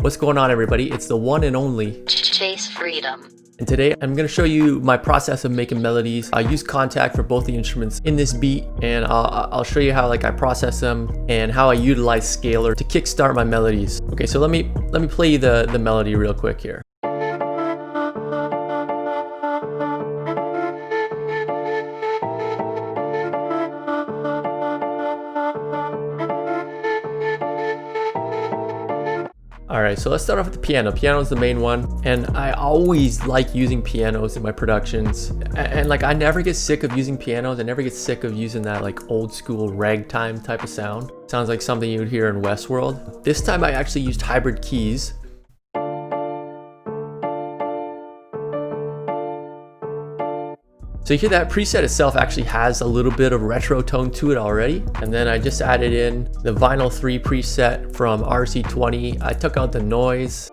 What's going on, everybody? It's the one and only Chase Freedom. And today I'm going to show you my process of making melodies. I use contact for both the instruments in this beat, and I'll show you how I process them and how I utilize scalar to kickstart my melodies. Okay, so let me play you the melody real quick here. Alright, so let's start off with the piano. Piano is the main one, and I always like using pianos in my productions. And like, I never get sick of using pianos. I never get sick of using that like old school ragtime type of sound. Sounds like something you would hear in Westworld. This time I actually used hybrid keys. So you hear that preset itself actually has a little bit of retro tone to it already. And then I just added in the Vinyl 3 preset from RC20. I took out the noise.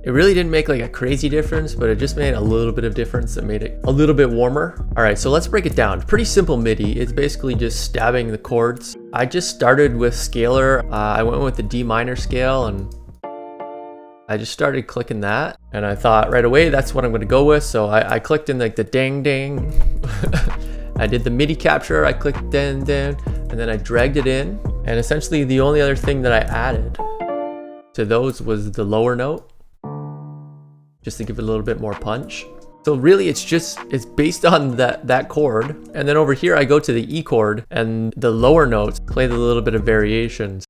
It really didn't make like a crazy difference, but it just made a little bit of difference. It made it a little bit warmer. All right, so let's break it down. Pretty simple MIDI. It's basically just stabbing the chords. I just started with scalar. I went with the D minor scale and I just started clicking that, and I thought right away that's what I'm going to go with. So I clicked in like the ding ding. I did the MIDI capture. I clicked ding ding, and then I dragged it in. And essentially the only other thing that I added to those was the lower note, just to give it a little bit more punch. So really it's based on that chord. And then over here I go to the E chord, and the lower notes play the little bit of variations.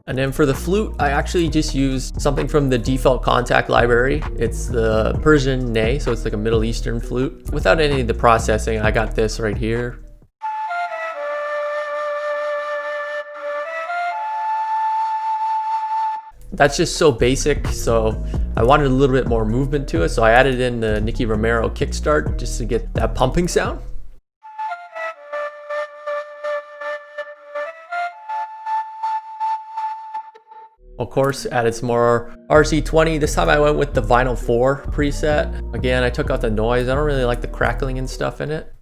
And then for the flute, I actually just used something from the default contact library. It's the Persian ney, so it's like a Middle Eastern flute. Without any of the processing, I got this right here. That's just so basic, so I wanted a little bit more movement to it, so I added in the Nicky Romero kickstart just to get that pumping sound. Of course, added some more RC20. This time I went with the Vinyl 4 preset. Again, I took out the noise. I don't really like the crackling and stuff in it.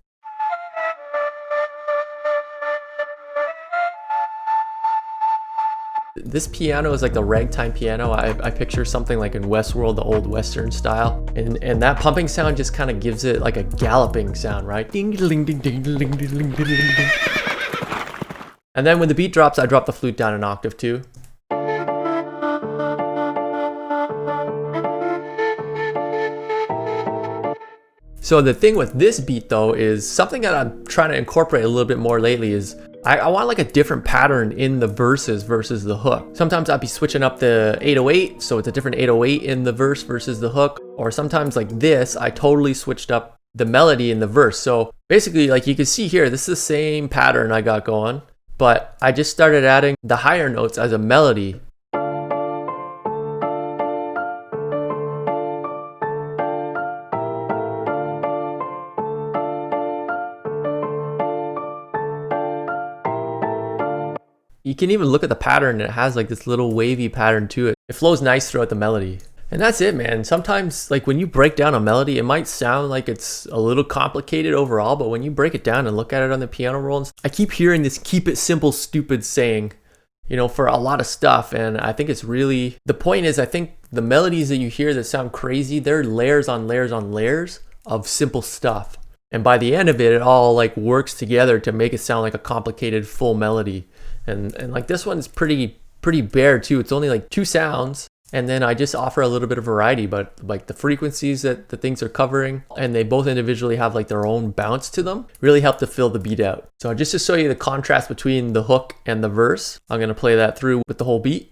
This piano is like the ragtime piano. I picture something like in Westworld, the old Western style. And that pumping sound just kind of gives it like a galloping sound, right? Ding, ding, ding, ding, ding, ding, ding, ding, ding. And then when the beat drops, I drop the flute down an octave too. So the thing with this beat though is something that I'm trying to incorporate a little bit more lately is I want like a different pattern in the verses versus the hook. Sometimes I'll be switching up the 808, so it's a different 808 in the verse versus the hook. Or sometimes like this, I totally switched up the melody in the verse. So basically, like you can see here, this is the same pattern I got going, but I just started adding the higher notes as a melody. You can even look at the pattern, and it has like this little wavy pattern to it. It flows nice throughout the melody. And that's it, man. Sometimes like when you break down a melody, it might sound like it's a little complicated overall, but when you break it down and look at it on the piano roll, I keep hearing this keep it simple, stupid saying, you know, for a lot of stuff. And I think it's really, the point is, I think the melodies that you hear that sound crazy, they're layers on layers on layers of simple stuff. And by the end of it, it all like works together to make it sound like a complicated full melody. And like this one's pretty bare too. It's only like 2 sounds, and then I just offer a little bit of variety, but like the frequencies that the things are covering, and they both individually have like their own bounce to them, really help to fill the beat out. So just to show you the contrast between the hook and the verse, I'm gonna play that through with the whole beat.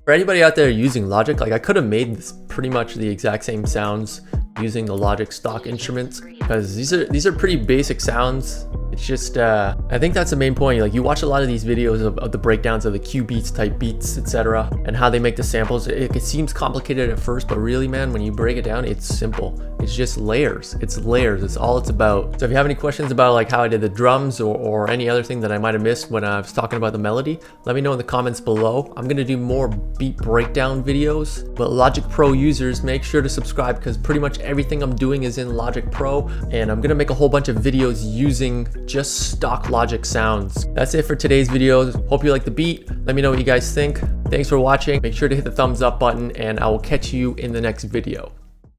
For anybody out there using Logic, like I could have made this pretty much the exact same sounds using the Logic stock instruments, because these are pretty basic sounds. It It's just, I think that's the main point. Like, you watch a lot of these videos of the breakdowns of the cubeatz type beats, etc., and how they make the samples. It seems complicated at first, but really, man, when you break it down, it's simple. It's just layers. It's layers. It's all it's about. So if you have any questions about like how I did the drums or any other thing that I might have missed when I was talking about the melody, let me know in the comments below. I'm gonna do more beat breakdown videos, but Logic Pro users, make sure to subscribe, because pretty much everything I'm doing is in Logic Pro, and I'm gonna make a whole bunch of videos using just stock Logic sounds. That's it for today's video. Hope you like the beat. Let me know what you guys think. Thanks for watching. Make sure to hit the thumbs up button, and I will catch you in the next video.